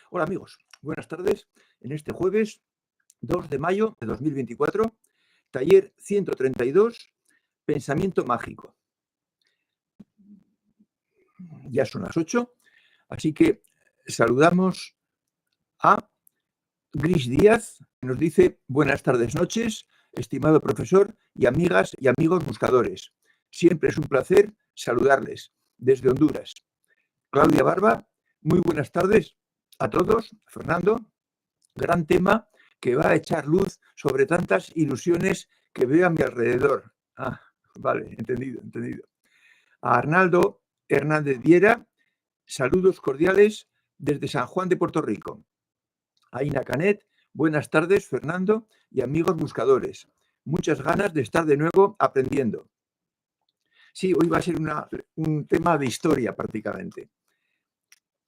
Hola amigos, buenas tardes. En este jueves 2 de mayo de 2024, taller 132, Pensamiento Mágico. Ya son las 8, así que saludamos a Gris Díaz, que nos dice buenas tardes, noches, estimado profesor y amigas y amigos buscadores. Siempre es un placer saludarles desde Honduras. Claudia Barba, muy buenas tardes a todos. Fernando, gran tema que va a echar luz sobre tantas ilusiones que veo a mi alrededor. Ah, vale, entendido. A Arnaldo Hernández Viera, saludos cordiales desde San Juan de Puerto Rico. A Ina Canet, buenas tardes, Fernando y amigos buscadores. Muchas ganas de estar de nuevo aprendiendo. Sí, hoy va a ser un tema de historia prácticamente.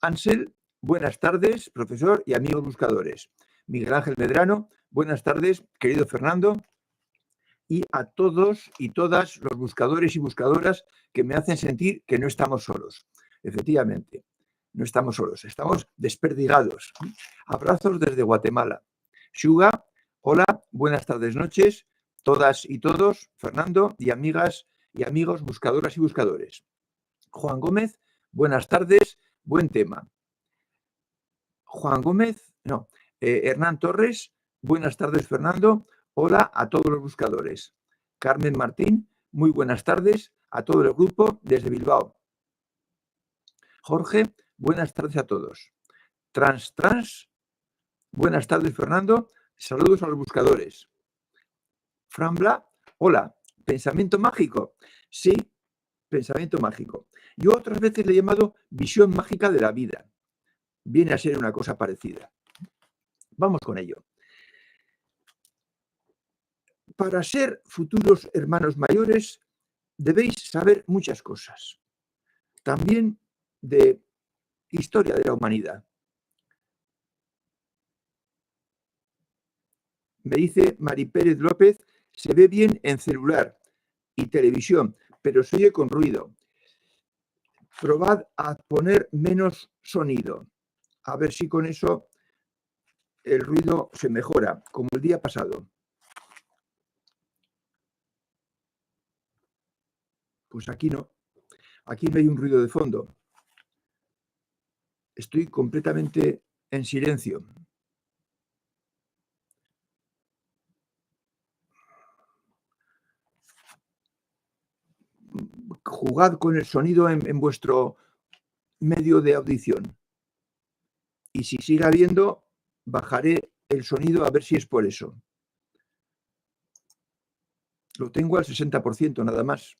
Ansel, buenas tardes, profesor y amigos buscadores. Miguel Ángel Medrano, buenas tardes, querido Fernando, y a todos y todas los buscadores y buscadoras que me hacen sentir que no estamos solos. Efectivamente, no estamos solos, estamos desperdigados. Abrazos desde Guatemala. Shuga, hola, buenas tardes, noches, todas y todos, Fernando y amigas y amigos buscadoras y buscadores. Juan Gómez, buenas tardes, buen tema. Juan Gómez, no, Hernán Torres, buenas tardes, Fernando. Hola a todos los buscadores. Carmen Martín, muy buenas tardes a todo el grupo desde Bilbao. Jorge, buenas tardes a todos. Trans, buenas tardes, Fernando. Saludos a los buscadores. Frambla, hola. ¿Pensamiento mágico? Sí, pensamiento mágico. Yo otras veces le he llamado visión mágica de la vida. Viene a ser una cosa parecida. Vamos con ello. Para ser futuros hermanos mayores, debéis saber muchas cosas. También de historia de la humanidad. Me dice Mari Pérez López, se ve bien en celular y televisión, pero se oye con ruido. Probad a poner menos sonido. A ver si con eso el ruido se mejora, como el día pasado. Pues aquí no. Aquí no hay un ruido de fondo. Estoy completamente en silencio. Jugad con el sonido en vuestro medio de audición. Y si sigue habiendo, bajaré el sonido a ver si es por eso. Lo tengo al 60% nada más.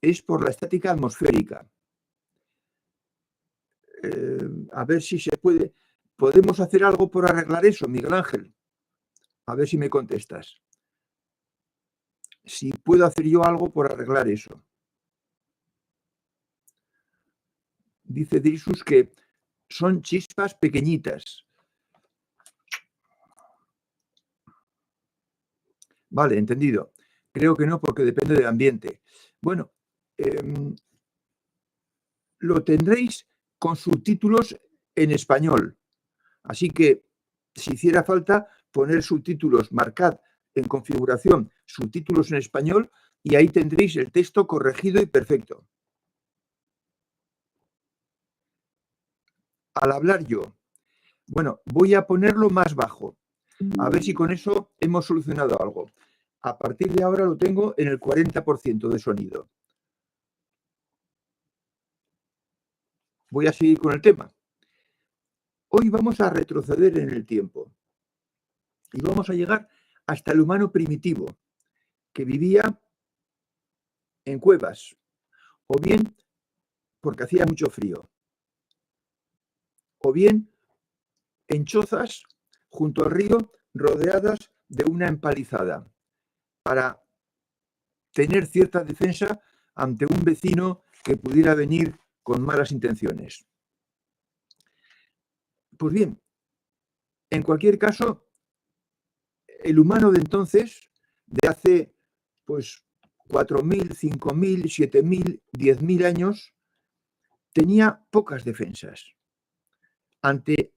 Es por la estática atmosférica. A ver si se puede. ¿Podemos hacer algo por arreglar eso, Miguel Ángel? A ver si me contestas. Si puedo hacer yo algo por arreglar eso. Dice Drisus que son chispas pequeñitas. Vale, entendido. Creo que no, porque depende del ambiente. Bueno, lo tendréis con subtítulos en español. Así que, si hiciera falta, poner subtítulos, marcad en configuración subtítulos en español y ahí tendréis el texto corregido y perfecto. Al hablar yo, bueno, voy a ponerlo más bajo. A ver si con eso hemos solucionado algo. A partir de ahora lo tengo en el 40% de sonido. Voy a seguir con el tema. Hoy vamos a retroceder en el tiempo y vamos a llegar hasta el humano primitivo, que vivía en cuevas, o bien porque hacía mucho frío, o bien en chozas junto al río rodeadas de una empalizada, para tener cierta defensa ante un vecino que pudiera venir con malas intenciones. Pues bien, en cualquier caso, el humano de entonces, de hace pues 4.000, 5.000, 7.000, 10.000 años, tenía pocas defensas ante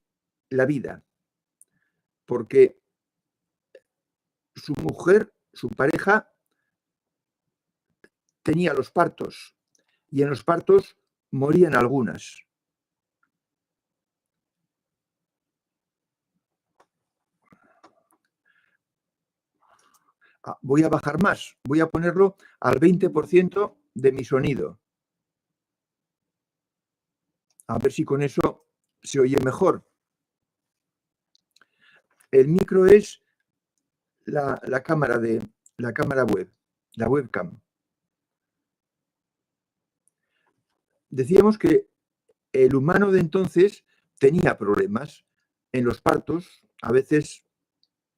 la vida, porque su mujer, su pareja, tenía los partos y en los partos morían algunas. Voy a bajar más, voy a ponerlo al 20% de mi sonido. A ver si con eso se oye mejor. El micro es la cámara web, la webcam. Decíamos que el humano de entonces tenía problemas. En los partos a veces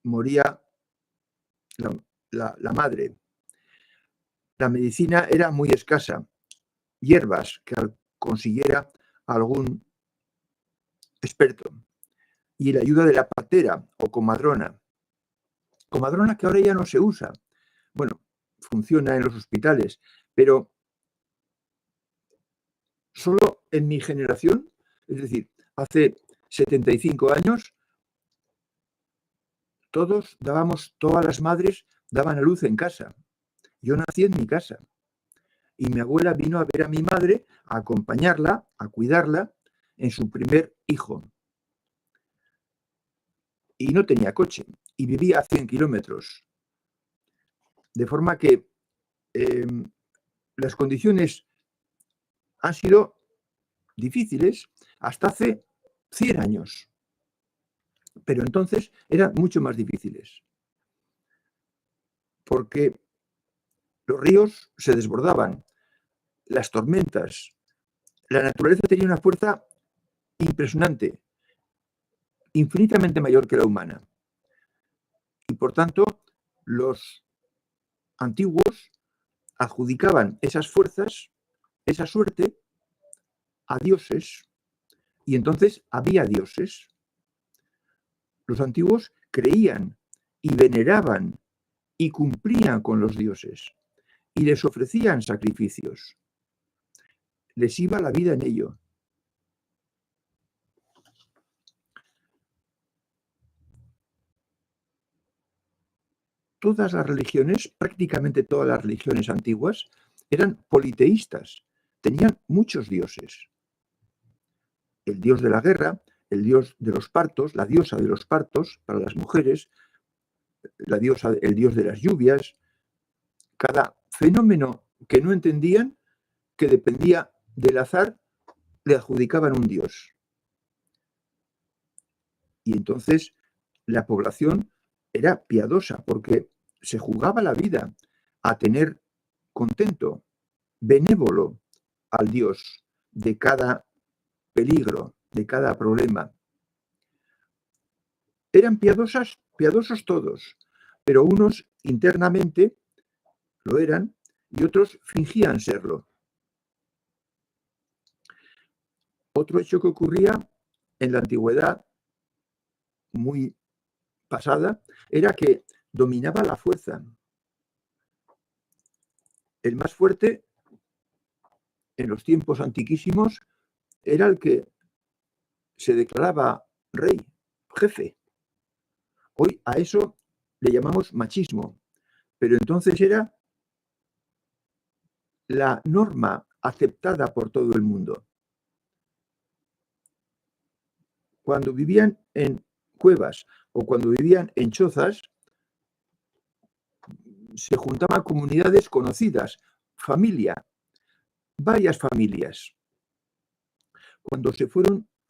moría la madre. La medicina era muy escasa. Hierbas que consiguiera algún experto. Y la ayuda de la partera o comadrona. Comadrona que ahora ya no se usa. Bueno, funciona en los hospitales, pero solo en mi generación, es decir, hace 75 años, todas las madres daban a luz en casa. Yo nací en mi casa y mi abuela vino a ver a mi madre, a acompañarla, a cuidarla en su primer hijo. Y no tenía coche y vivía a 100 kilómetros. De forma que las condiciones han sido difíciles hasta hace 100 años. Pero entonces eran mucho más difíciles. Porque los ríos se desbordaban, las tormentas, la naturaleza tenía una fuerza impresionante, infinitamente mayor que la humana. Y por tanto, los antiguos adjudicaban esas fuerzas, esa suerte, a dioses. Y entonces había dioses. Los antiguos creían y veneraban y cumplían con los dioses. Y les ofrecían sacrificios. Les iba la vida en ello. Todas las religiones, prácticamente todas las religiones antiguas, eran politeístas. Tenían muchos dioses. El dios de la guerra, el dios de los partos, la diosa de los partos para las mujeres, el dios de las lluvias. Cada fenómeno que no entendían, que dependía del azar, le adjudicaban un dios. Y entonces la población era piadosa porque se jugaba la vida a tener contento, benévolo al Dios de cada peligro, de cada problema. Eran piadosos todos, pero unos internamente lo eran y otros fingían serlo. Otro hecho que ocurría en la antigüedad, muy pasada, era que dominaba la fuerza. El más fuerte en los tiempos antiquísimos era el que se declaraba rey, jefe. Hoy a eso le llamamos machismo, pero entonces era la norma aceptada por todo el mundo. Cuando vivían en cuevas o cuando vivían en chozas, se juntaban comunidades conocidas, familia, varias familias. Cuando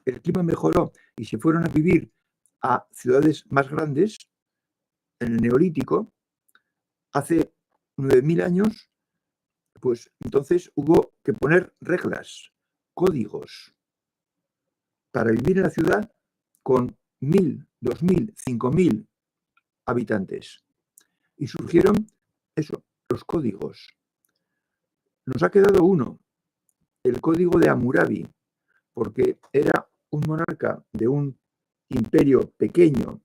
el clima mejoró y se fueron a vivir a ciudades más grandes, en el Neolítico, hace 9.000 años, pues entonces hubo que poner reglas, códigos, para vivir en la ciudad con 1.000, 2.000, 5.000 habitantes. Y surgieron los códigos. Nos ha quedado uno, el código de Hammurabi, porque era un monarca de un imperio pequeño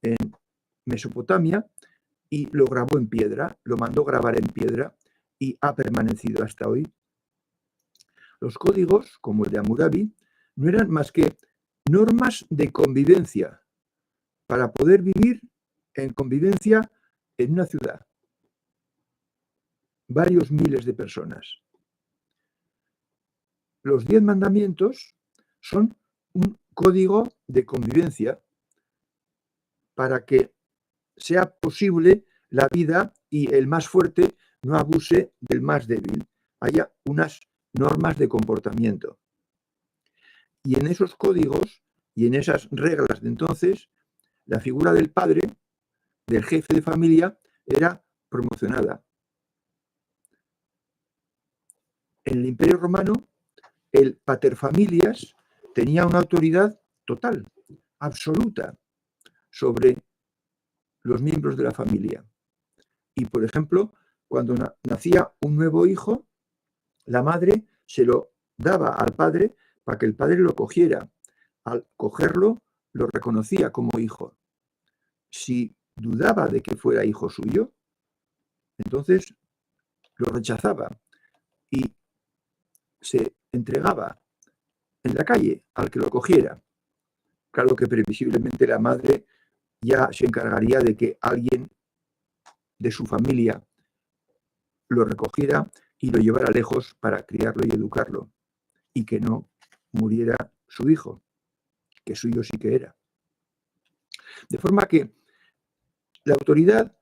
en Mesopotamia y lo grabó en piedra, lo mandó grabar en piedra y ha permanecido hasta hoy. Los códigos, como el de Hammurabi, no eran más que normas de convivencia para poder vivir en convivencia en una ciudad. Varios miles de personas. Los 10 mandamientos son un código de convivencia para que sea posible la vida y el más fuerte no abuse del más débil. Haya unas normas de comportamiento. Y en esos códigos y en esas reglas de entonces, la figura del padre, del jefe de familia, era promocionada. En el Imperio Romano, el paterfamilias tenía una autoridad total, absoluta, sobre los miembros de la familia. Y, por ejemplo, cuando nacía un nuevo hijo, la madre se lo daba al padre para que el padre lo cogiera. Al cogerlo, lo reconocía como hijo. Si dudaba de que fuera hijo suyo, entonces lo rechazaba y se entregaba en la calle al que lo cogiera. Claro que previsiblemente la madre ya se encargaría de que alguien de su familia lo recogiera y lo llevara lejos para criarlo y educarlo, y que no muriera su hijo, que suyo sí que era. De forma que la autoridad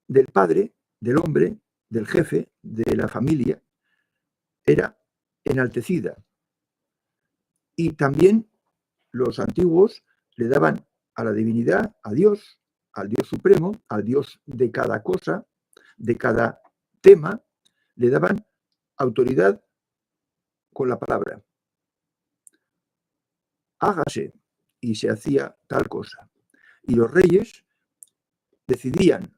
del padre, del hombre, del jefe, de la familia, era enaltecida. Y también los antiguos le daban a la divinidad, a Dios, al Dios supremo, al Dios de cada cosa, de cada tema, le daban autoridad con la palabra. Hágase, y se hacía tal cosa. Y los reyes decidían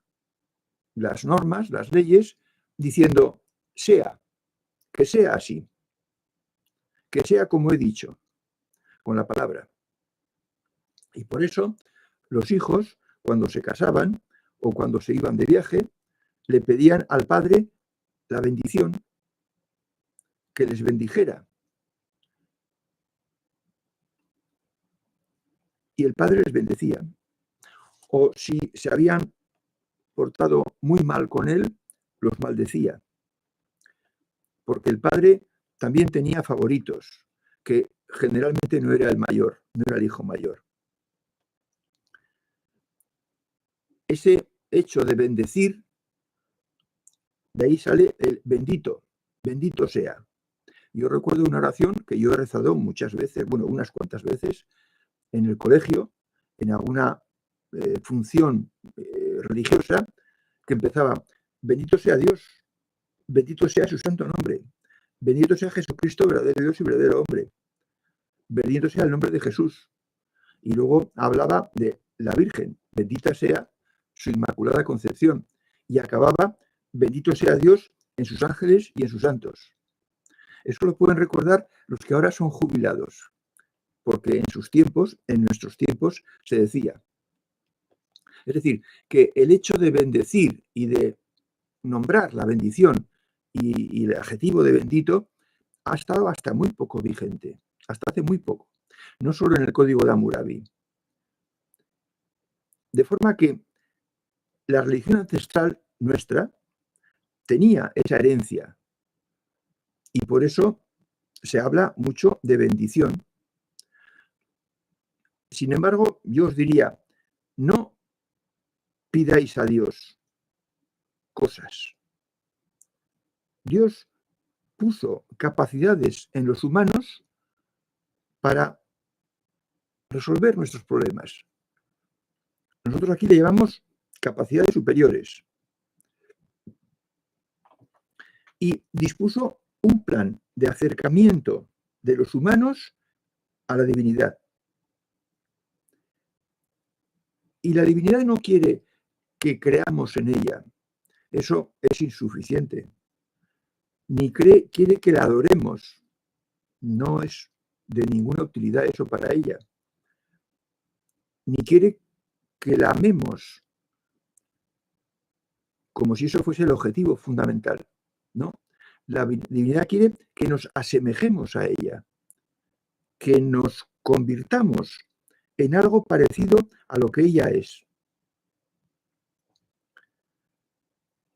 las normas, las leyes, diciendo, que sea así, que sea como he dicho, con la palabra. Y por eso los hijos, cuando se casaban o cuando se iban de viaje, le pedían al padre la bendición, que les bendijera. Y el padre les bendecía. O si se habían portado muy mal con él, los maldecía. Porque el padre también tenía favoritos, que generalmente no era el mayor, no era el hijo mayor. Ese hecho de bendecir, de ahí sale el bendito, bendito sea. Yo recuerdo una oración que yo he rezado muchas veces, bueno, unas cuantas veces, en el colegio, en alguna función religiosa, que empezaba, bendito sea Dios, bendito sea su santo nombre, bendito sea Jesucristo, verdadero Dios y verdadero hombre, bendito sea el nombre de Jesús. Y luego hablaba de la Virgen, bendita sea su inmaculada concepción. Y acababa, bendito sea Dios en sus ángeles y en sus santos. Eso lo pueden recordar los que ahora son jubilados, porque en sus tiempos, en nuestros tiempos, se decía. Es decir, que el hecho de bendecir y de nombrar la bendición y el adjetivo de bendito ha estado hasta muy poco vigente, hasta hace muy poco, no solo en el código de Hammurabi. De forma que la religión ancestral nuestra tenía esa herencia y por eso se habla mucho de bendición. Sin embargo, yo os diría, no pidáis a Dios cosas. Dios puso capacidades en los humanos para resolver nuestros problemas. Nosotros aquí le llamamos capacidades superiores. Y dispuso un plan de acercamiento de los humanos a la divinidad. Y la divinidad no quiere que creamos en ella. Eso es insuficiente. Ni quiere que la adoremos. No es de ninguna utilidad eso para ella. Ni quiere que la amemos como si eso fuese el objetivo fundamental. No. La divinidad quiere que nos asemejemos a ella, que nos convirtamos en algo parecido a lo que ella es.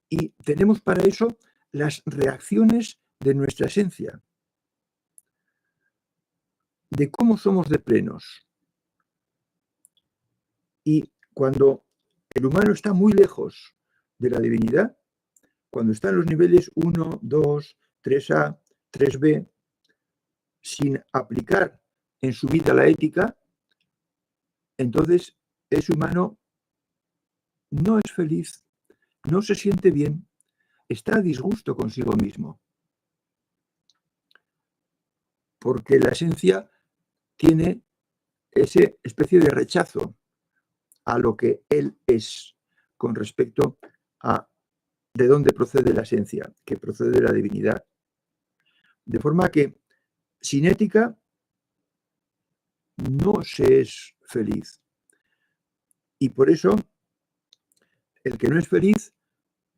Y tenemos para eso las reacciones de nuestra esencia, de cómo somos de plenos. Y cuando el humano está muy lejos de la divinidad, cuando está en los niveles 1, 2, 3A, 3B, sin aplicar en su vida la ética, entonces ese humano no es feliz, no se siente bien, está a disgusto consigo mismo. Porque la esencia tiene esa especie de rechazo a lo que él es con respecto a de dónde procede la esencia, que procede de la divinidad. De forma que sin ética no se es feliz. Y por eso el que no es feliz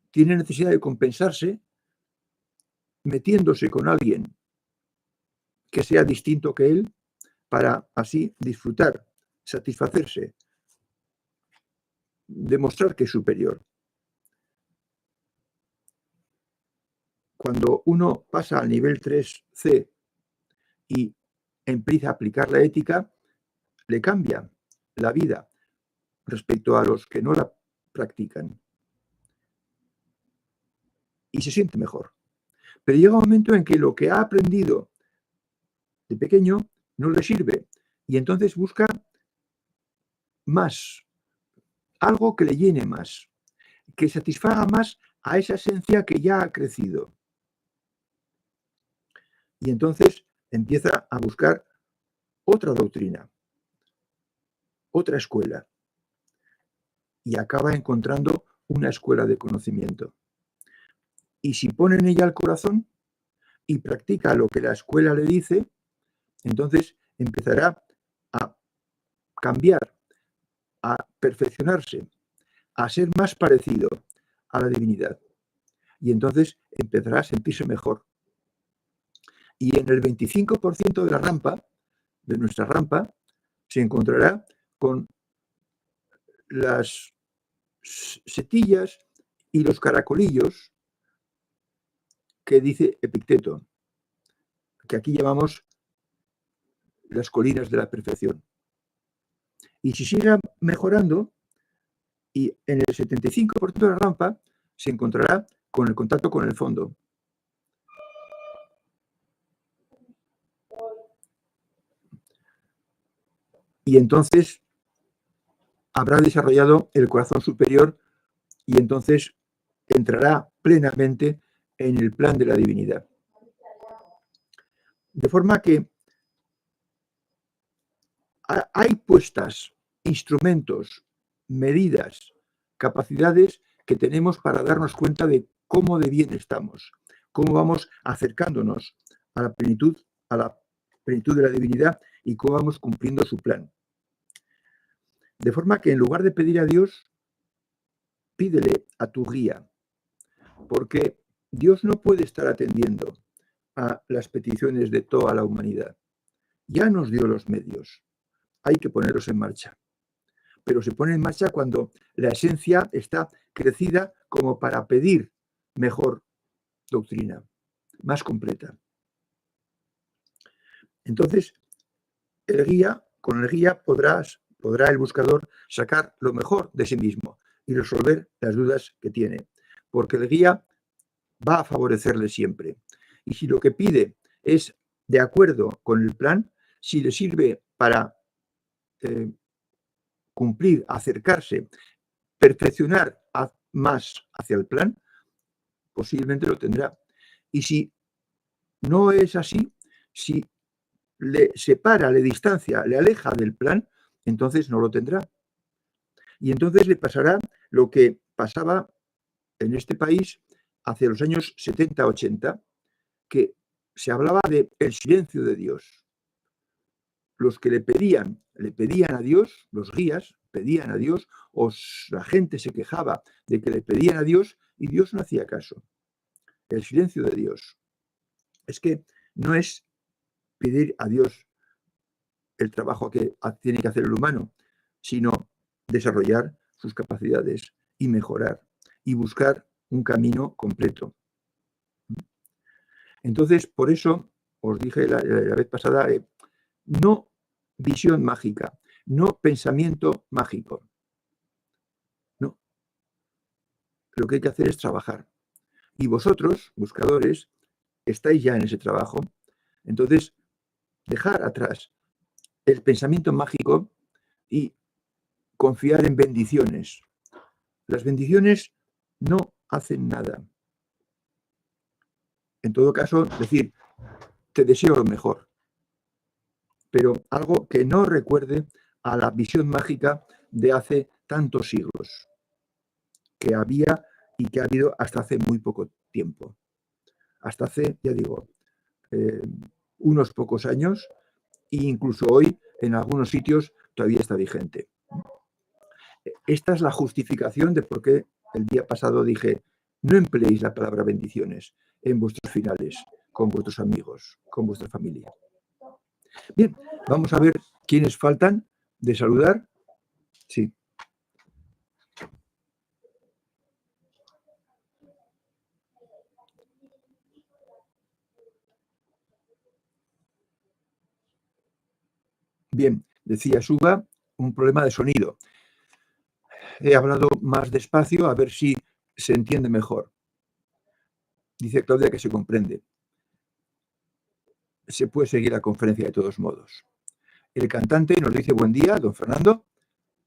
tiene necesidad de compensarse metiéndose con alguien que sea distinto que él para así disfrutar, satisfacerse, demostrar que es superior. Cuando uno pasa al nivel 3C y empieza a aplicar la ética, le cambia la vida respecto a los que no la practican. Y se siente mejor. Pero llega un momento en que lo que ha aprendido de pequeño no le sirve y entonces busca más, algo que le llene más, que satisfaga más a esa esencia que ya ha crecido. Y entonces empieza a buscar otra doctrina, otra escuela, y acaba encontrando una escuela de conocimiento. Y si pone en ella el corazón y practica lo que la escuela le dice, entonces empezará a cambiar, a perfeccionarse, a ser más parecido a la divinidad. Y entonces empezará a sentirse mejor. Y en el 25% de la rampa, de nuestra rampa, se encontrará con las setillas y los caracolillos que dice Epicteto, que aquí llamamos las colinas de la perfección. Y si sigue mejorando, y en el 75% de la rampa se encontrará con el contacto con el fondo. Y entonces habrá desarrollado el corazón superior y entonces entrará plenamente en el plan de la divinidad. De forma que hay puestas instrumentos, medidas, capacidades que tenemos para darnos cuenta de cómo de bien estamos, cómo vamos acercándonos a la plenitud de la divinidad y cómo vamos cumpliendo su plan. De forma que en lugar de pedir a Dios, pídele a tu guía, porque Dios no puede estar atendiendo a las peticiones de toda la humanidad. Ya nos dio los medios, hay que ponerlos en marcha. Pero se pone en marcha cuando la esencia está crecida como para pedir mejor doctrina, más completa. Entonces, con el guía podrá el buscador sacar lo mejor de sí mismo y resolver las dudas que tiene, porque el guía va a favorecerle siempre. Y si lo que pide es de acuerdo con el plan, si le sirve para cumplir, acercarse, perfeccionar más hacia el plan, posiblemente lo tendrá. Y si no es así, si le separa, le distancia, le aleja del plan, entonces no lo tendrá. Y entonces le pasará lo que pasaba en este país hacia los años 70-80, que se hablaba de el silencio de Dios. Los que le pedían a Dios, los guías pedían a Dios, o la gente se quejaba de que le pedían a Dios y Dios no hacía caso. El silencio de Dios. es que no es pedir a Dios el trabajo que tiene que hacer el humano, sino desarrollar sus capacidades y mejorar y buscar un camino completo. Entonces, por eso os dije la vez pasada, no visión mágica, no pensamiento mágico. No. Lo que hay que hacer es trabajar. Y vosotros, buscadores, estáis ya en ese trabajo. Entonces, dejar atrás el pensamiento mágico y confiar en bendiciones. Las bendiciones no hacen nada. En todo caso, decir, te deseo lo mejor, pero algo que no recuerde a la visión mágica de hace tantos siglos, que había y que ha habido hasta hace muy poco tiempo. Hasta hace, ya digo, unos pocos años, e incluso hoy en algunos sitios todavía está vigente. Esta es la justificación de por qué el día pasado dije, no empleéis la palabra bendiciones en vuestros finales, con vuestros amigos, con vuestra familia. Bien, vamos a ver quiénes faltan de saludar. Sí. Bien, decía Suba, un problema de sonido. He hablado más despacio a ver si se entiende mejor. Dice Claudia que se comprende. Se puede seguir la conferencia de todos modos. El cantante nos dice buen día, don Fernando.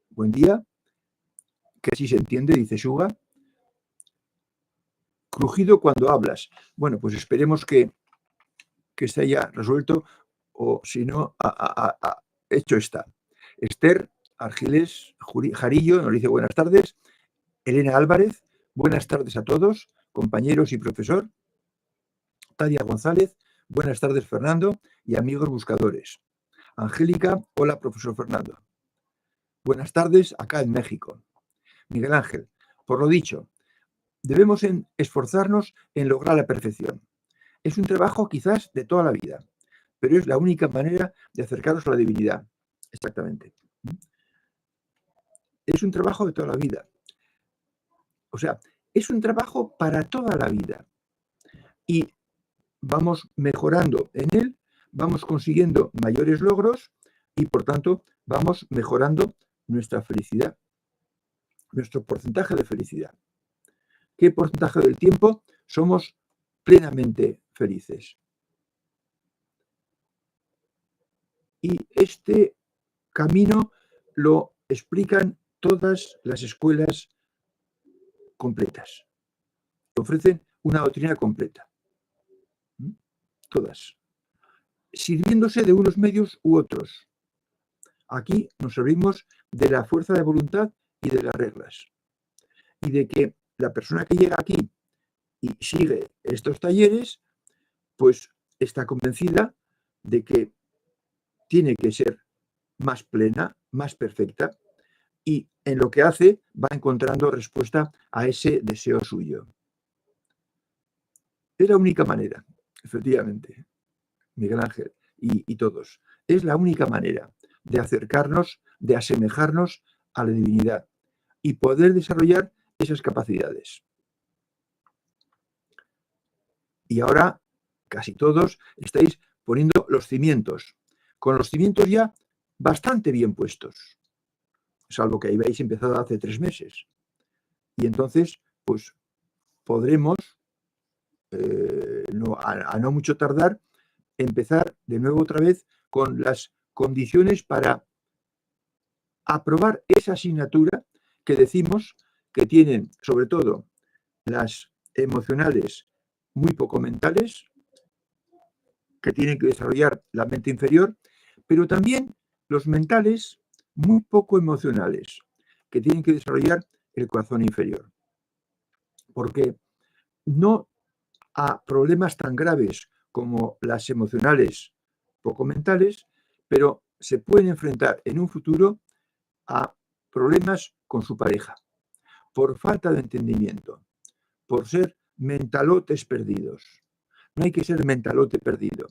Buen día. Que sí se entiende, dice Suga. Crujido cuando hablas. Bueno, pues esperemos que se haya resuelto o si no, hecho está. Esther Argiles Jarillo nos dice buenas tardes. Elena Álvarez, buenas tardes a todos, compañeros y profesor. Tadia González, buenas tardes Fernando y amigos buscadores. Angélica, hola profesor Fernando. Buenas tardes acá en México. Miguel Ángel, por lo dicho, debemos esforzarnos en lograr la perfección. Es un trabajo quizás de toda la vida, pero es la única manera de acercarnos a la divinidad. Exactamente. Es un trabajo de toda la vida. O sea, es un trabajo para toda la vida. Y vamos mejorando en él, vamos consiguiendo mayores logros y, por tanto, vamos mejorando nuestra felicidad, nuestro porcentaje de felicidad. ¿Qué porcentaje del tiempo somos plenamente felices? Y este camino lo explican todas las escuelas completas. Ofrecen una doctrina completa. Todas. Sirviéndose de unos medios u otros. Aquí nos servimos de la fuerza de voluntad y de las reglas. Y de que la persona que llega aquí y sigue estos talleres, pues está convencida de que tiene que ser más plena, más perfecta, y en lo que hace va encontrando respuesta a ese deseo suyo. Es la única manera, efectivamente, Miguel Ángel y todos. Es la única manera de acercarnos, de asemejarnos a la divinidad y poder desarrollar esas capacidades. Y ahora casi todos estáis poniendo los cimientos, con los cimientos ya bastante bien puestos, salvo que habéis empezado hace 3 meses. Y entonces, pues podremos, a no mucho tardar, empezar de nuevo otra vez con las condiciones para aprobar esa asignatura que decimos que tienen, sobre todo, las emocionales muy poco mentales, que tienen que desarrollar la mente inferior, pero también los mentales muy poco emocionales, que tienen que desarrollar el corazón inferior. Porque no a problemas tan graves como las emocionales poco mentales, pero se pueden enfrentar en un futuro a problemas con su pareja, por falta de entendimiento, por ser mentalotes perdidos. No hay que ser mentalote perdido.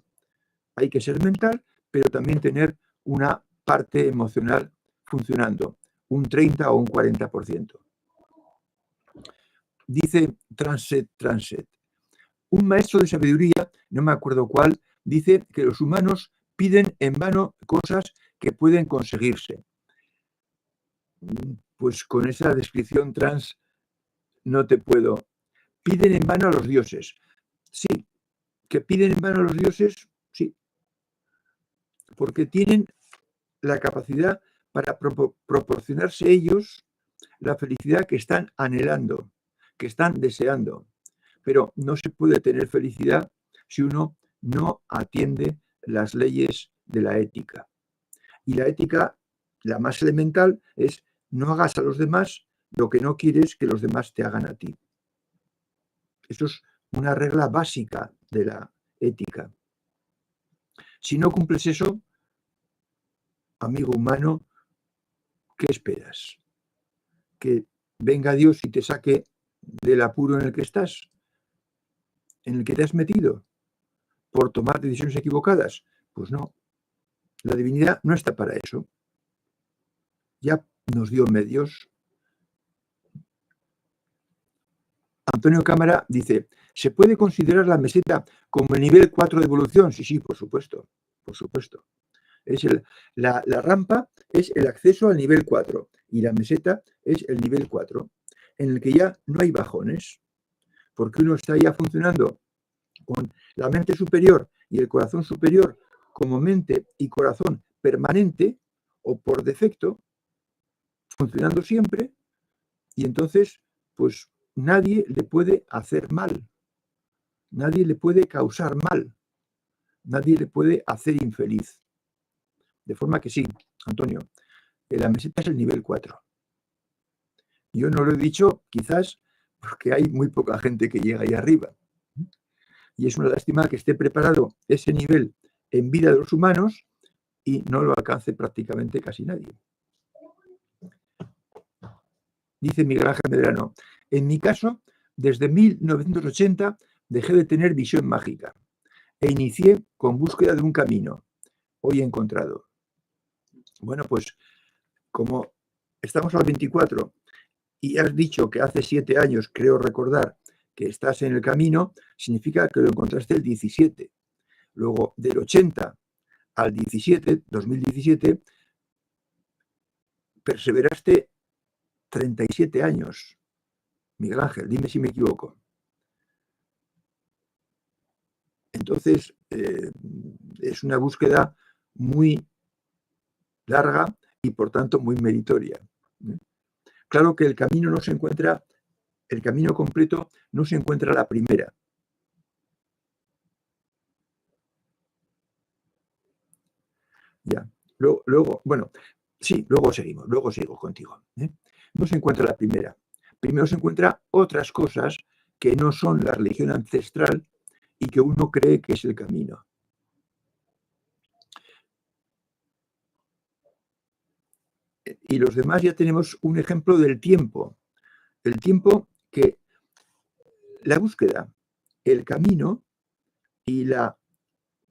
Hay que ser mental, pero también tener una parte emocional funcionando, un 30 o un 40%. Dice Transet. Un maestro de sabiduría, no me acuerdo cuál, dice que los humanos piden en vano cosas que pueden conseguirse. Pues con esa descripción trans no te puedo. Piden en vano a los dioses. Sí, que piden en vano a los dioses, sí, porque tienen la capacidad para proporcionarse ellos la felicidad que están anhelando, que están deseando. Pero no se puede tener felicidad si uno no atiende las leyes de la ética. Y la ética, la más elemental, es no hagas a los demás lo que no quieres que los demás te hagan a ti. Eso es una regla básica de la ética. Si no cumples eso, amigo humano, ¿qué esperas? ¿Que venga Dios y te saque del apuro en el que estás? ¿En el que te has metido? ¿Por tomar decisiones equivocadas? Pues no. La divinidad no está para eso. Ya nos dio medios. Antonio Cámara dice, ¿se puede considerar la meseta como el nivel 4 de evolución? Sí, sí, por supuesto. Por supuesto. La rampa es el acceso al nivel 4 y la meseta es el nivel 4, en el que ya no hay bajones, porque uno está ya funcionando con la mente superior y el corazón superior como mente y corazón permanente o por defecto, funcionando siempre, y entonces, pues nadie le puede hacer mal, nadie le puede causar mal, nadie le puede hacer infeliz. De forma que sí, Antonio, la meseta es el nivel 4. Yo no lo he dicho, quizás, porque hay muy poca gente que llega ahí arriba. Y es una lástima que esté preparado ese nivel en vida de los humanos y no lo alcance prácticamente casi nadie. Dice Miguel Ángel Medrano, en mi caso, desde 1980 dejé de tener visión mágica e inicié con búsqueda de un camino. Hoy he encontrado. Bueno, pues como estamos al 24 y has dicho que hace 7 años, creo recordar, que estás en el camino, significa que lo encontraste el 17. Luego, del 80 al 17, 2017, perseveraste 37 años. Miguel Ángel, dime si me equivoco. Entonces, es una búsqueda muy larga y, por tanto, muy meritoria. Claro que el camino no se encuentra, el camino completo no se encuentra a la primera. Ya. Luego, bueno, sí, luego sigo contigo. No se encuentra la primera. Primero se encuentra otras cosas que no son la religión ancestral y que uno cree que es el camino. Y los demás ya tenemos un ejemplo del tiempo. El tiempo que la búsqueda, el camino y la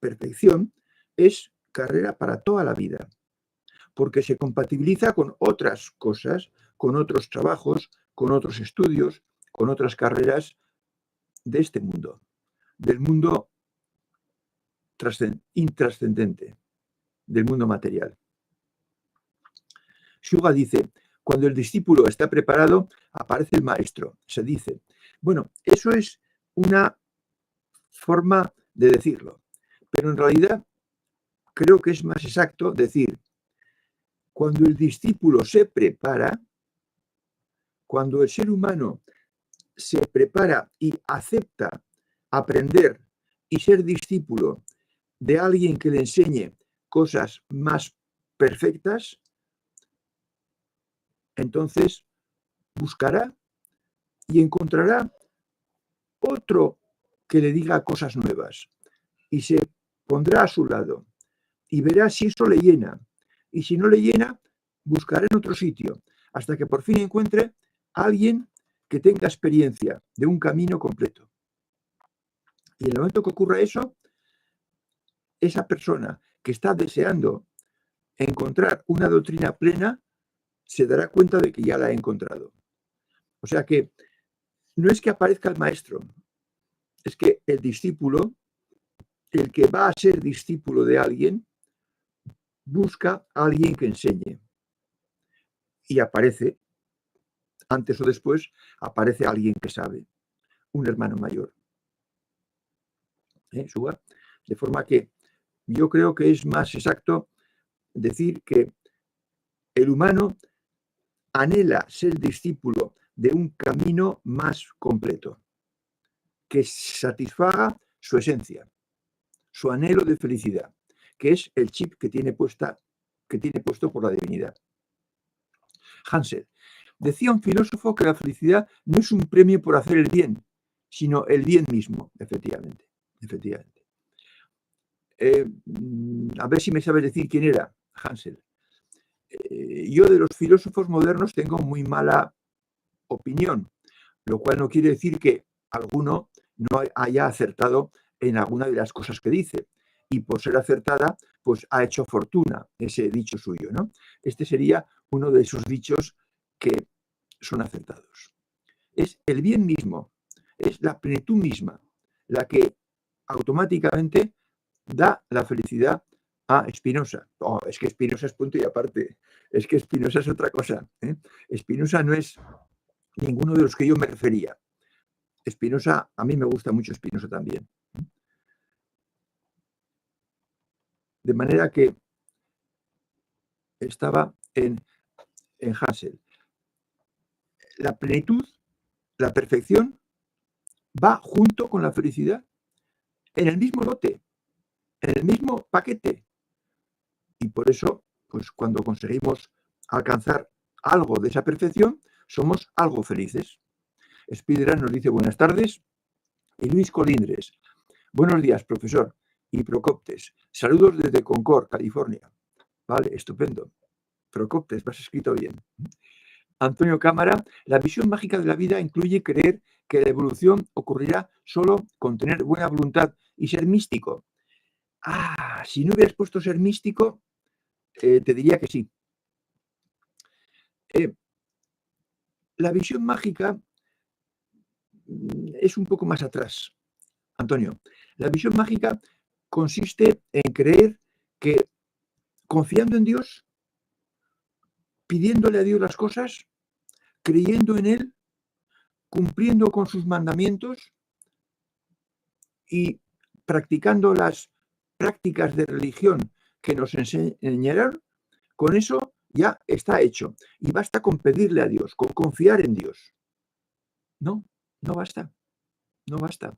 perfección es carrera para toda la vida, porque se compatibiliza con otras cosas, con otros trabajos, con otros estudios, con otras carreras de este mundo, del mundo intrascendente, del mundo material. Shuga dice, cuando el discípulo está preparado, aparece el maestro. Se dice, bueno, eso es una forma de decirlo, pero en realidad creo que es más exacto decir, cuando el discípulo se prepara, cuando el ser humano se prepara y acepta aprender y ser discípulo de alguien que le enseñe cosas más perfectas, entonces buscará y encontrará otro que le diga cosas nuevas y se pondrá a su lado y verá si eso le llena. Y si no le llena, buscará en otro sitio hasta que por fin encuentre a alguien que tenga experiencia de un camino completo. Y en el momento que ocurra eso, esa persona que está deseando encontrar una doctrina plena se dará cuenta de que ya la ha encontrado. O sea que no es que aparezca el maestro, es que el discípulo, el que va a ser discípulo de alguien, busca a alguien que enseñe. Y aparece, antes o después, aparece alguien que sabe, un hermano mayor. Suba. De forma que yo creo que es más exacto decir que el humano anhela ser discípulo de un camino más completo, que satisfaga su esencia, su anhelo de felicidad, que es el chip que tiene puesto por la divinidad. Hansel. Decía un filósofo que la felicidad no es un premio por hacer el bien, sino el bien mismo, efectivamente. A ver si me sabes decir quién era Hansel. Yo de los filósofos modernos tengo muy mala opinión, lo cual no quiere decir que alguno no haya acertado en alguna de las cosas que dice. Y por ser acertada, pues ha hecho fortuna ese dicho suyo, ¿no? Este sería uno de esos dichos que son acertados. Es el bien mismo, es la plenitud misma, la que automáticamente da la felicidad a Spinoza. Oh, es que Spinoza es punto y aparte, es que Spinoza es otra cosa. Spinoza no es ninguno de los que yo me refería. Spinoza, a mí me gusta mucho Spinoza también. De manera que estaba en Hansel. La plenitud, la perfección, va junto con la felicidad, en el mismo lote, en el mismo paquete. Y por eso, pues cuando conseguimos alcanzar algo de esa perfección, somos algo felices. Spiderman nos dice buenas tardes. Y Luis Colindres, buenos días, profesor. Y Procoptes, saludos desde Concord, California. Vale, estupendo. Procoptes, me has escrito bien. Antonio Cámara, la visión mágica de la vida incluye creer que la evolución ocurrirá solo con tener buena voluntad y ser místico. Si no hubieras puesto ser místico, te diría que sí. La visión mágica es un poco más atrás, Antonio. La visión mágica consiste en creer que confiando en Dios, pidiéndole a Dios las cosas, creyendo en Él, cumpliendo con sus mandamientos y practicando las prácticas de religión que nos enseñaron, con eso ya está hecho. Y basta con pedirle a Dios, con confiar en Dios. No, no basta. No basta.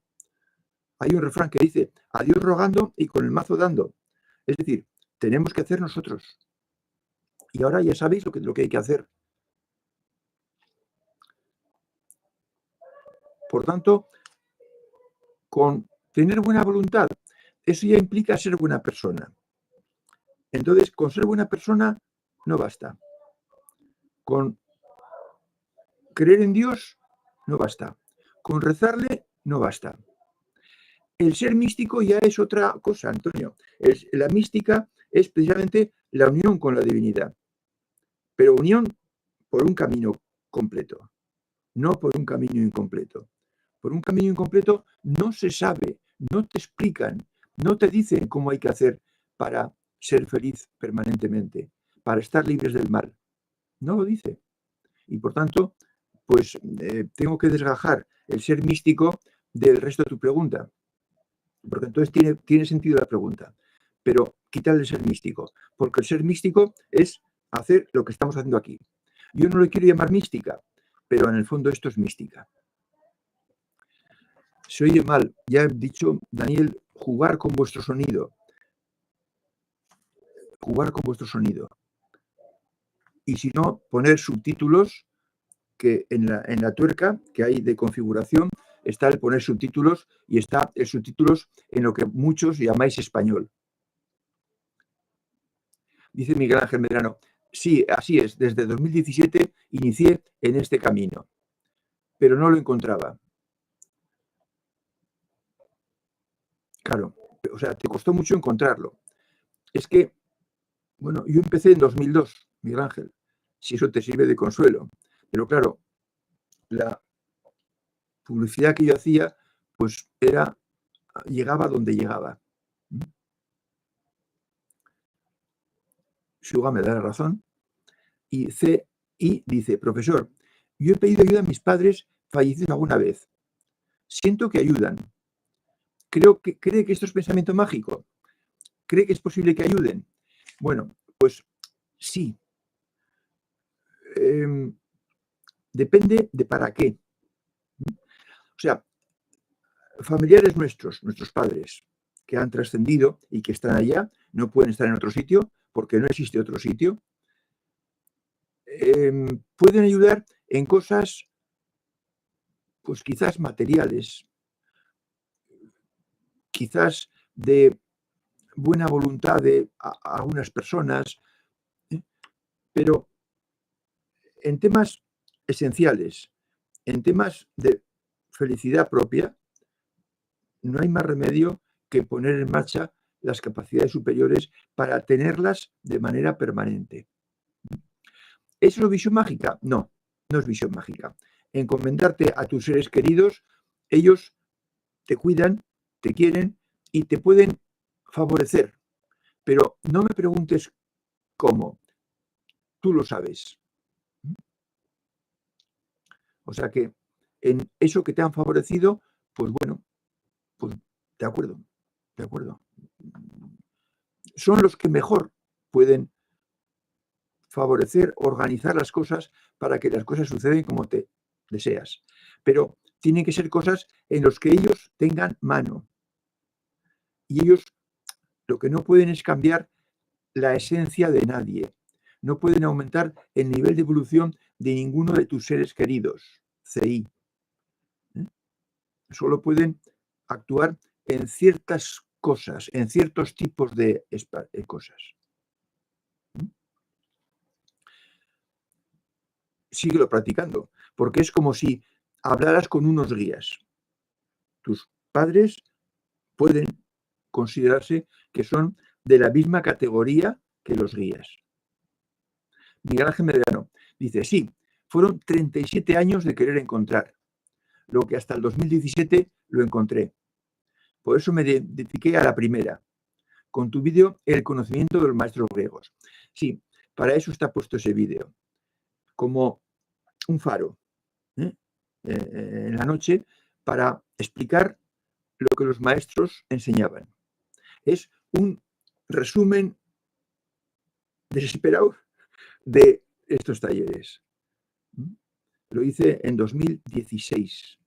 Hay un refrán que dice, a Dios rogando y con el mazo dando. Es decir, tenemos que hacer nosotros. Y ahora ya sabéis lo que hay que hacer. Por tanto, con tener buena voluntad, eso ya implica ser buena persona. Entonces, con ser buena persona no basta. Con creer en Dios no basta. Con rezarle no basta. El ser místico ya es otra cosa, Antonio. La mística es precisamente la unión con la divinidad. Pero unión por un camino completo, no por un camino incompleto. Por un camino incompleto no se sabe, no te explican, no te dicen cómo hay que hacer para ser feliz permanentemente, para estar libres del mal. No lo dice. Y por tanto, pues tengo que desgajar el ser místico del resto de tu pregunta. Porque entonces tiene sentido la pregunta. Pero quítale el ser místico. Porque el ser místico es hacer lo que estamos haciendo aquí. Yo no lo quiero llamar mística, pero en el fondo esto es mística. Se oye mal. Ya he dicho, Daniel, jugar con vuestro sonido. Jugar con vuestro sonido. Y si no, poner subtítulos, que en la tuerca que hay de configuración está el poner subtítulos y está el subtítulos en lo que muchos llamáis español. Dice Miguel Ángel Medrano, sí, así es, desde 2017 inicié en este camino, pero no lo encontraba. Claro, o sea, te costó mucho encontrarlo. Es que, bueno, yo empecé en 2002, Miguel Ángel, si eso te sirve de consuelo. Pero claro, la publicidad que yo hacía, pues llegaba donde llegaba. Suga me da la razón. Y C.I. dice, profesor, yo he pedido ayuda a mis padres fallecidos alguna vez. Siento que ayudan. ¿Cree que esto es pensamiento mágico? ¿Cree que es posible que ayuden? Bueno, pues sí. Depende de para qué. O sea, familiares nuestros padres, que han trascendido y que están allá, no pueden estar en otro sitio porque no existe otro sitio, pueden ayudar en cosas, pues quizás materiales, quizás de buena voluntad de algunas personas, pero en temas esenciales, en temas de felicidad propia, no hay más remedio que poner en marcha las capacidades superiores para tenerlas de manera permanente. ¿Es una visión mágica? No, no es visión mágica. Encomendarte a tus seres queridos, ellos te cuidan, te quieren y te pueden favorecer. Pero no me preguntes cómo, tú lo sabes. O sea que en eso que te han favorecido, pues bueno, pues de acuerdo, de acuerdo. Son los que mejor pueden favorecer, organizar las cosas para que las cosas sucedan como te deseas. Pero tienen que ser cosas en las que ellos tengan mano. Y ellos lo que no pueden es cambiar la esencia de nadie. No pueden aumentar el nivel de evolución de ninguno de tus seres queridos. CI. Solo pueden actuar en ciertas cosas, en ciertos tipos de cosas. Síguelo practicando, porque es como si hablaras con unos guías. Tus padres pueden considerarse que son de la misma categoría que los guías. Miguel Ángel Medrano dice, sí, fueron 37 años de querer encontrar, lo que hasta el 2017 lo encontré. Por eso me dediqué a la primera, con tu vídeo El conocimiento de los maestros griegos. Sí, para eso está puesto ese vídeo, como un faro en la noche para explicar lo que los maestros enseñaban. Es un resumen desesperado de estos talleres. Lo hice en 2016,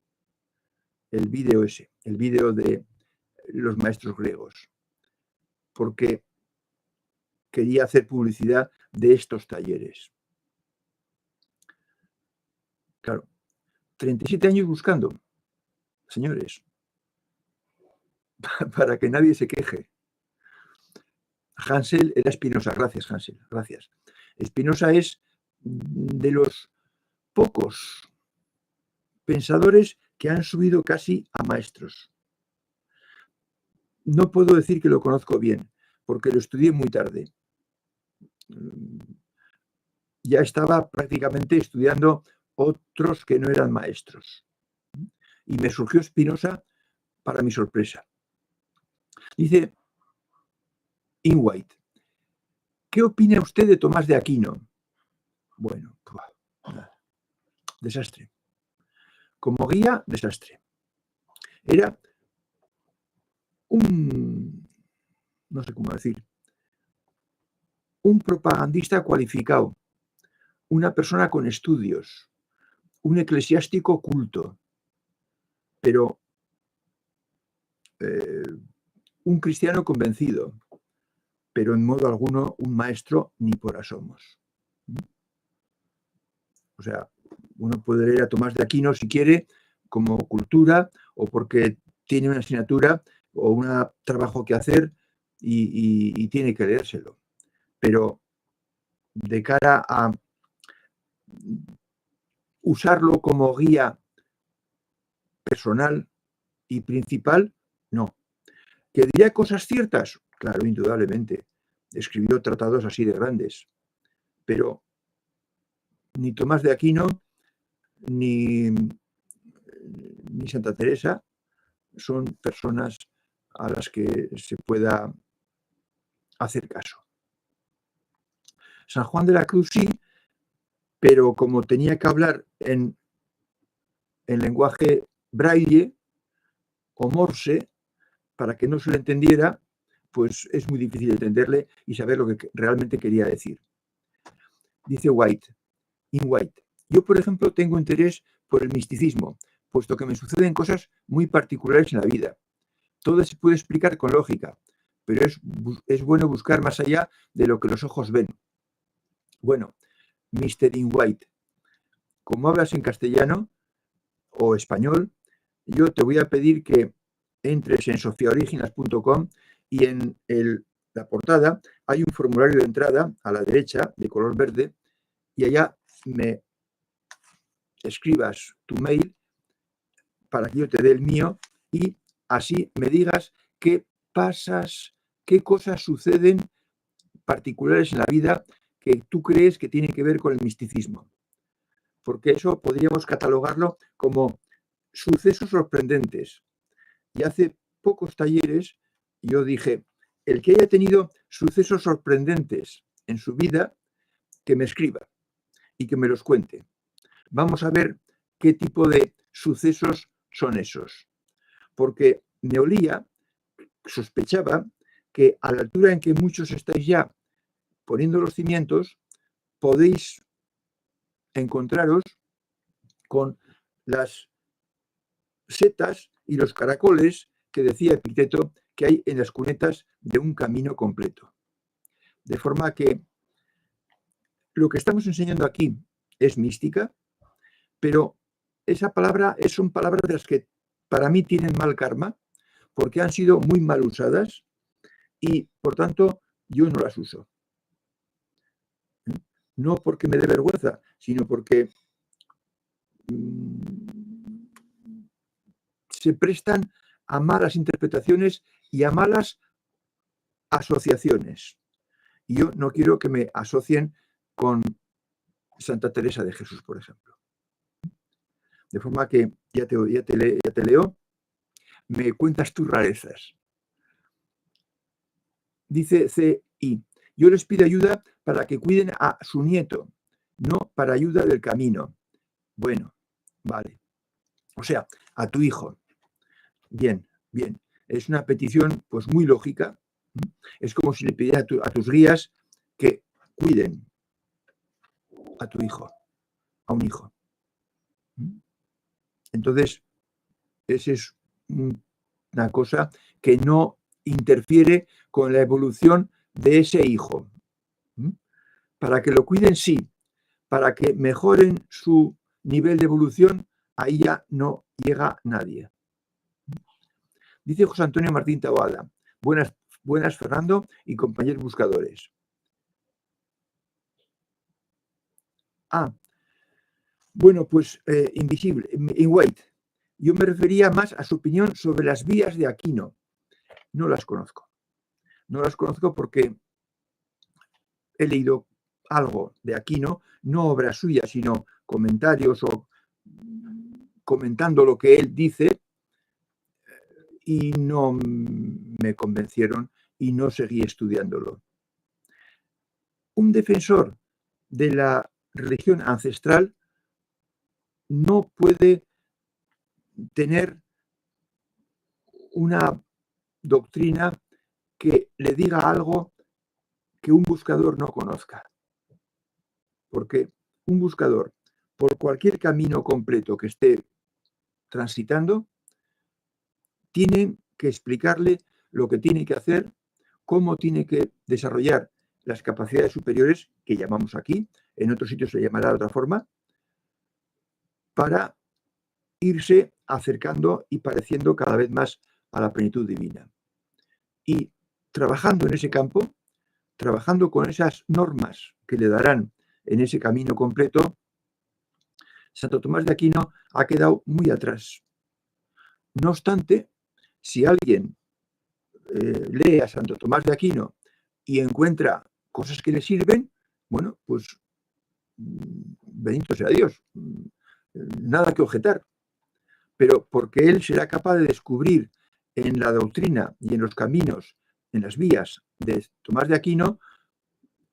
el vídeo ese, el vídeo de los maestros griegos, porque quería hacer publicidad de estos talleres. Claro, 37 años buscando, señores, para que nadie se queje. Hansel era Spinoza, gracias Hansel, gracias. Spinoza es de los pocos pensadores que han subido casi a maestros. No puedo decir que lo conozco bien, porque lo estudié muy tarde. Ya estaba prácticamente estudiando otros que no eran maestros. Y me surgió Spinoza para mi sorpresa. Dice Inwhite, ¿qué opina usted de Tomás de Aquino? Bueno, desastre. Como guía, desastre. Era no sé cómo decir, un propagandista cualificado, una persona con estudios, un eclesiástico culto, pero un cristiano convencido, pero en modo alguno un maestro ni por asomos. O sea, uno puede leer a Tomás de Aquino si quiere, como cultura, o porque tiene una asignatura o un trabajo que hacer y tiene que leérselo. Pero de cara a usarlo como guía personal y principal, no. ¿Que diría cosas ciertas? Claro, indudablemente. Escribió tratados así de grandes. Pero ni Tomás de Aquino ni Santa Teresa son personas a las que se pueda hacer caso. San Juan de la Cruz sí, pero como tenía que hablar en lenguaje braille o morse, para que no se le entendiera, pues es muy difícil entenderle y saber lo que realmente quería decir. Dice White, yo por ejemplo tengo interés por el misticismo, puesto que me suceden cosas muy particulares en la vida. Todo se puede explicar con lógica, pero es bueno buscar más allá de lo que los ojos ven. Bueno, Mr. In White, como hablas en castellano o español, yo te voy a pedir que entres en sofiaoriginas.com y en la portada hay un formulario de entrada a la derecha de color verde y allá me escribas tu mail para que yo te dé el mío y así me digas qué cosas suceden particulares en la vida que tú crees que tienen que ver con el misticismo. Porque eso podríamos catalogarlo como sucesos sorprendentes. Y hace pocos talleres yo dije, el que haya tenido sucesos sorprendentes en su vida, que me escriba y que me los cuente. Vamos a ver qué tipo de sucesos son esos. Porque me olía, sospechaba, que a la altura en que muchos estáis ya poniendo los cimientos, podéis encontraros con las setas y los caracoles que decía Epicteto que hay en las cunetas de un camino completo. De forma que lo que estamos enseñando aquí es mística, pero son palabras de las que para mí tienen mal karma, porque han sido muy mal usadas y, por tanto, yo no las uso. No porque me dé vergüenza, sino porque se prestan a malas interpretaciones y a malas asociaciones. Y yo no quiero que me asocien con Santa Teresa de Jesús, por ejemplo. De forma que ya te leo, me cuentas tus rarezas. Dice C.I. Yo les pido ayuda para que cuiden a su nieto, no para ayuda del camino. Bueno, vale. O sea, a tu hijo. Bien. Es una petición pues muy lógica. Es como si le pidiera a tus guías que cuiden a tu hijo, a un hijo. Entonces, esa es una cosa que no interfiere con la evolución de ese hijo. Para que lo cuiden, sí. Para que mejoren su nivel de evolución, ahí ya no llega nadie. Dice José Antonio Martín Taboada. Buenas, Fernando y compañeros buscadores. Bueno, pues invisible, in White. Yo me refería más a su opinión sobre las vías de Aquino. No las conozco. No las conozco porque he leído algo de Aquino, no obra suya, sino comentarios o comentando lo que él dice, y no me convencieron y no seguí estudiándolo. Un defensor de la religión ancestral no puede tener una doctrina que le diga algo que un buscador no conozca. Porque un buscador, por cualquier camino completo que esté transitando, tiene que explicarle lo que tiene que hacer, cómo tiene que desarrollar las capacidades superiores, que llamamos aquí, en otros sitios se llamará de otra forma, para irse acercando y pareciendo cada vez más a la plenitud divina. Y trabajando en ese campo, trabajando con esas normas que le darán en ese camino completo, Santo Tomás de Aquino ha quedado muy atrás. No obstante, si alguien lee a Santo Tomás de Aquino y encuentra cosas que le sirven, bueno, pues bendito sea Dios, nada que objetar. Pero porque él será capaz de descubrir en la doctrina y en los caminos, en las vías de Tomás de Aquino,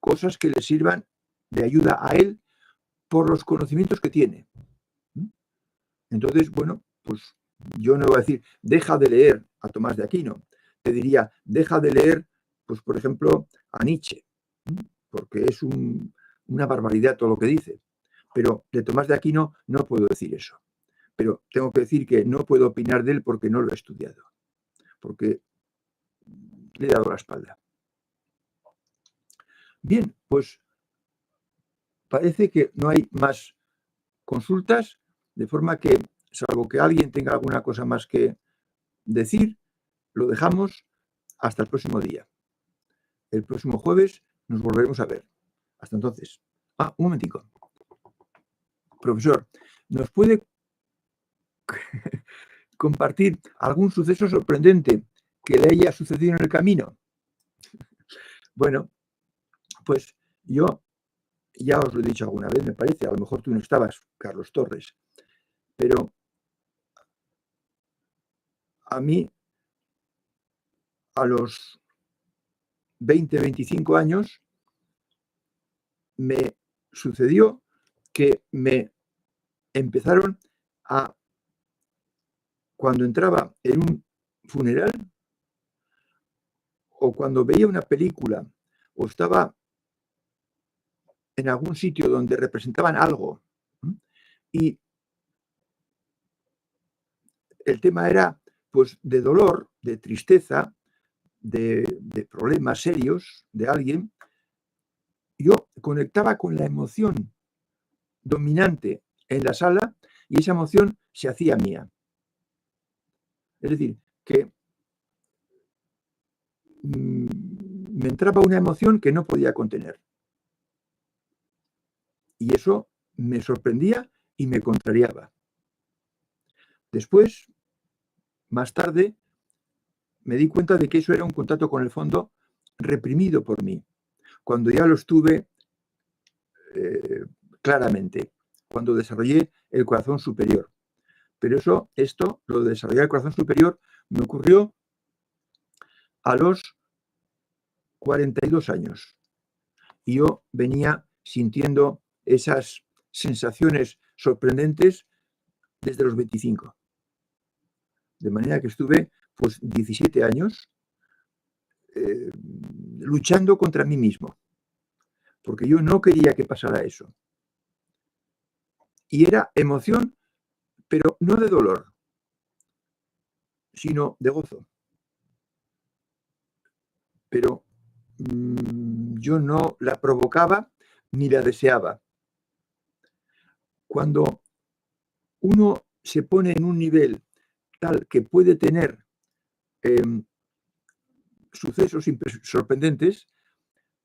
cosas que le sirvan de ayuda a él por los conocimientos que tiene. Entonces, bueno, pues yo no voy a decir, deja de leer a Tomás de Aquino. Te diría, deja de leer, pues por ejemplo, a Nietzsche, porque es una barbaridad todo lo que dice. Pero de Tomás de Aquino no puedo decir eso. Pero tengo que decir que no puedo opinar de él porque no lo he estudiado, porque le he dado la espalda. Bien, pues parece que no hay más consultas, de forma que, salvo que alguien tenga alguna cosa más que decir, lo dejamos hasta el próximo día. El próximo jueves nos volveremos a ver. Hasta entonces. Un momentico. Profesor, ¿nos puede compartir algún suceso sorprendente que le haya sucedido en el camino? Bueno, pues yo ya os lo he dicho alguna vez, me parece, a lo mejor tú no estabas, Carlos Torres, pero a mí, a los 20, 25 años, me sucedió que me empezaron a, cuando entraba en un funeral o cuando veía una película o estaba en algún sitio donde representaban algo y el tema era pues de dolor, de tristeza, de problemas serios de alguien, yo conectaba con la emoción dominante en la sala y esa emoción se hacía mía. Es decir, que me entraba una emoción que no podía contener. Y eso me sorprendía y me contrariaba. Después, más tarde, me di cuenta de que eso era un contacto con el fondo reprimido por mí. Cuando ya lo estuve claramente, cuando desarrollé el corazón superior. Pero lo de desarrollar el corazón superior, me ocurrió a los 42 años. Y yo venía sintiendo esas sensaciones sorprendentes desde los 25. De manera que estuve pues 17 años luchando contra mí mismo, porque yo no quería que pasara eso. Y era emoción, pero no de dolor, sino de gozo. Pero yo no la provocaba ni la deseaba. Cuando uno se pone en un nivel tal que puede tener sucesos sorprendentes,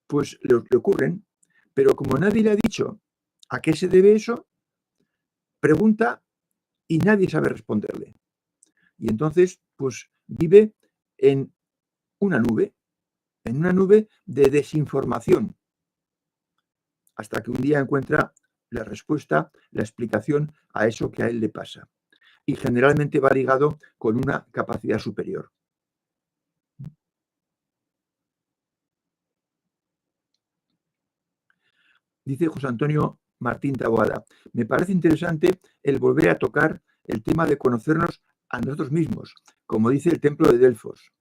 pues le ocurren, pero como nadie le ha dicho a qué se debe eso, pregunta y nadie sabe responderle. Y entonces, pues vive en una nube de desinformación, hasta que un día encuentra la respuesta, la explicación a eso que a él le pasa. Y generalmente va ligado con una capacidad superior. Dice José Antonio Martín Taboada, me parece interesante el volver a tocar el tema de conocernos a nosotros mismos, como dice el templo de Delfos.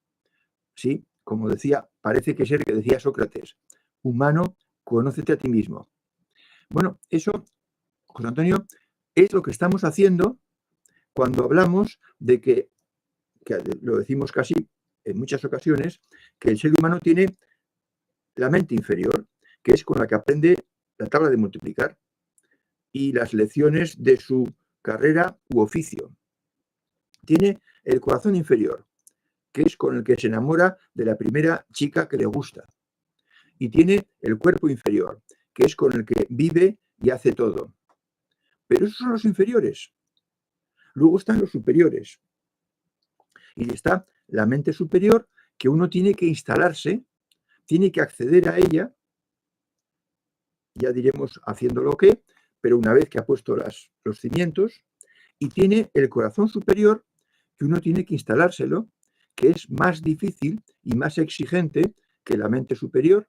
Sí, como decía, parece que ser que decía Sócrates, humano, conócete a ti mismo. Bueno, eso, José Antonio, es lo que estamos haciendo cuando hablamos de que lo decimos casi en muchas ocasiones, que el ser humano tiene la mente inferior, que es con la que aprende la tabla de multiplicar y las lecciones de su carrera u oficio. Tiene el corazón inferior, que es con el que se enamora de la primera chica que le gusta. Y tiene el cuerpo inferior, que es con el que vive y hace todo. Pero esos son los inferiores. Luego están los superiores. Y está la mente superior, que uno tiene que instalarse, tiene que acceder a ella, ya diremos haciéndolo qué, pero una vez que ha puesto los cimientos, y tiene el corazón superior, que uno tiene que instalárselo, que es más difícil y más exigente que la mente superior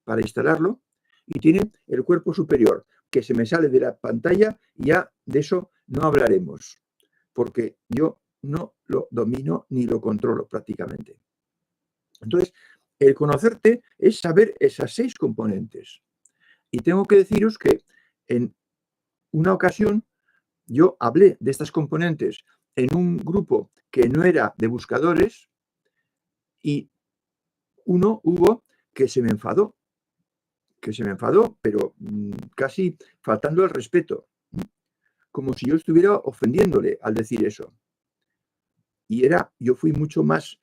para instalarlo, y tiene el cuerpo superior, que se me sale de la pantalla, y ya de eso no hablaremos, porque yo no lo domino ni lo controlo prácticamente. Entonces, el conocerte es saber esas 6 componentes. Y tengo que deciros que en una ocasión yo hablé de estas componentes en un grupo que no era de buscadores y hubo que se me enfadó, pero casi faltando al respeto, como si yo estuviera ofendiéndole al decir eso. Y yo fui mucho más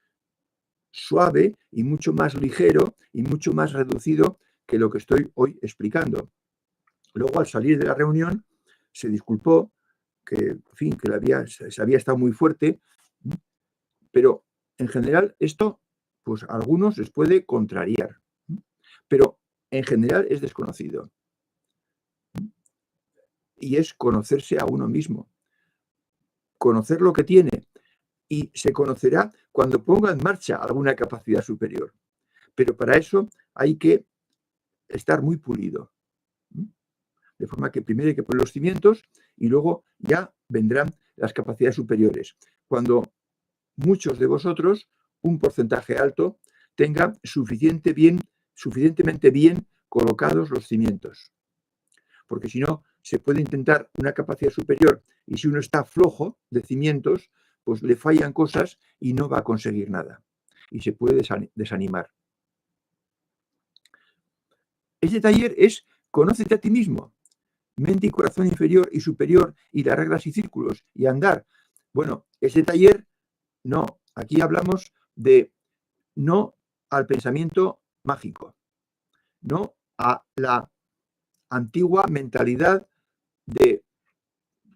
suave y mucho más ligero y mucho más reducido que lo que estoy hoy explicando. Luego, al salir de la reunión, se disculpó, que, en fin, que se había estado muy fuerte, pero en general esto, pues a algunos les puede contrariar, pero en general es desconocido. Y es conocerse a uno mismo, conocer lo que tiene, y se conocerá cuando ponga en marcha alguna capacidad superior. Pero para eso hay que estar muy pulido. De forma que primero hay que poner los cimientos y luego ya vendrán las capacidades superiores. Cuando muchos de vosotros, un porcentaje alto, tengan suficientemente bien colocados los cimientos. Porque si no, se puede intentar una capacidad superior y si uno está flojo de cimientos, pues le fallan cosas y no va a conseguir nada. Y se puede desanimar. Este taller es Conócete a ti mismo. Mente y corazón inferior y superior y las reglas y círculos y andar. Bueno, este taller no. Aquí hablamos de no al pensamiento mágico, no a la antigua mentalidad de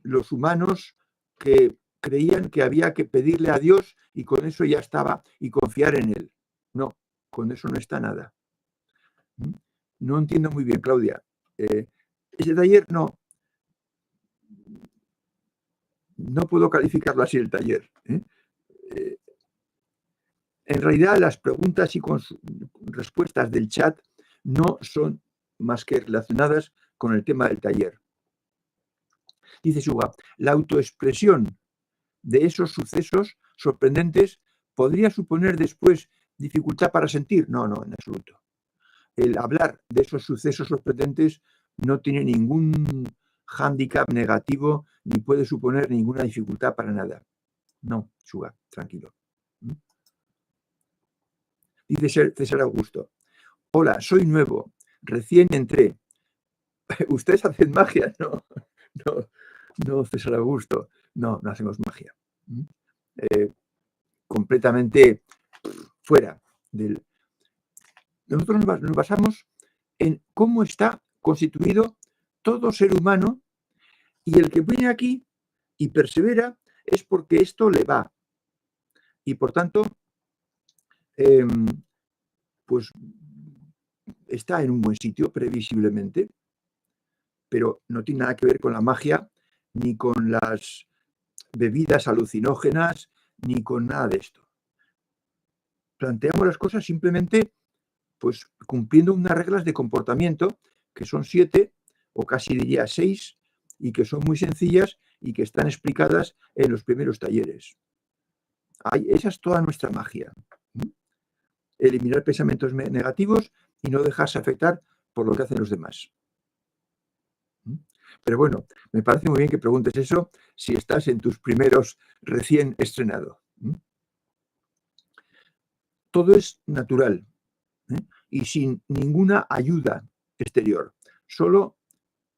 los humanos que creían que había que pedirle a Dios y con eso ya estaba y confiar en Él. No, con eso no está nada. No entiendo muy bien, Claudia. Ese taller no puedo calificarlo así el taller. En realidad las preguntas y respuestas del chat no son más que relacionadas con el tema del taller. Dice Suga, la autoexpresión de esos sucesos sorprendentes podría suponer después dificultad para sentir. No, en absoluto. El hablar de esos sucesos sorprendentes no tiene ningún hándicap negativo ni puede suponer ninguna dificultad para nada. No, Suga, tranquilo. Dice César Augusto, hola, soy nuevo, recién entré. ¿Ustedes hacen magia? No, César Augusto, no hacemos magia. Completamente fuera del... Nosotros nos basamos en cómo está constituido todo ser humano y el que viene aquí y persevera es porque esto le va. Y por tanto, pues está en un buen sitio previsiblemente, pero no tiene nada que ver con la magia, ni con las bebidas alucinógenas, ni con nada de esto. Planteamos las cosas simplemente pues cumpliendo unas reglas de comportamiento que son 7 o casi diría 6 y que son muy sencillas y que están explicadas en los primeros talleres. Esa es toda nuestra magia. Eliminar pensamientos negativos y no dejarse afectar por lo que hacen los demás. Pero bueno, me parece muy bien que preguntes eso si estás en tus primeros recién estrenado. Todo es natural y sin ninguna ayuda exterior. Solo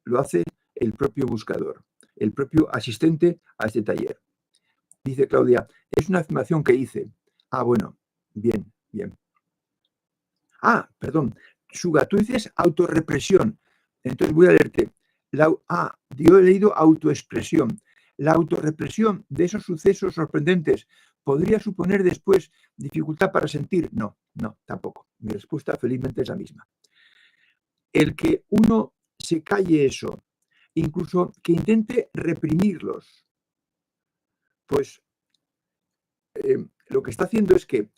lo hace el propio buscador, el propio asistente a este taller. Dice Claudia, es una afirmación que hice. Bueno, bien. Perdón, Suga, tú dices autorrepresión. Entonces voy a leerte. Yo he leído autoexpresión. la autorrepresión de esos sucesos sorprendentes podría suponer después dificultad para sentir. No, tampoco. Mi respuesta felizmente es la misma. El que uno se calle eso, incluso que intente reprimirlos, pues lo que está haciendo es que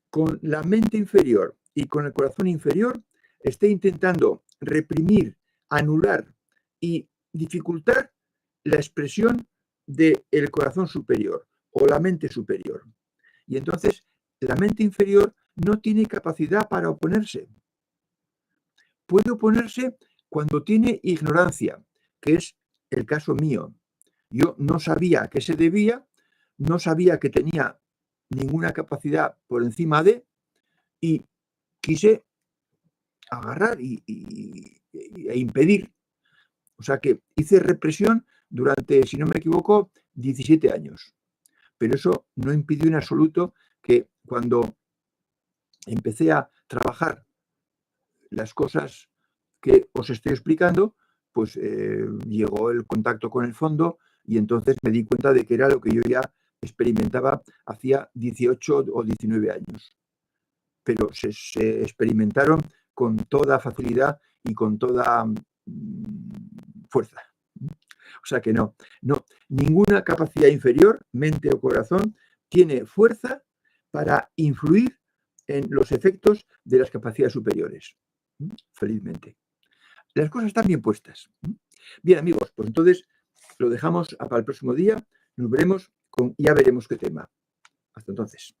con la mente inferior y con el corazón inferior esté intentando reprimir, anular y dificultar la expresión del corazón superior o la mente superior. Y entonces la mente inferior no tiene capacidad para oponerse. Puede oponerse cuando tiene ignorancia, que es el caso mío. Yo no sabía a qué se debía, no sabía que tenía ninguna capacidad por encima de, y quise agarrar e impedir. O sea que hice represión durante, si no me equivoco, 17 años. Pero eso no impidió en absoluto que cuando empecé a trabajar las cosas que os estoy explicando, pues llegó el contacto con el fondo y entonces me di cuenta de que era lo que yo ya experimentaba hacía 18 o 19 años. Pero se experimentaron con toda facilidad y con toda fuerza. O sea que no, ninguna capacidad inferior, mente o corazón, tiene fuerza para influir en los efectos de las capacidades superiores. Felizmente. Las cosas están bien puestas. Bien, amigos, pues entonces lo dejamos para el próximo día. Nos veremos ya veremos qué tema. Hasta entonces.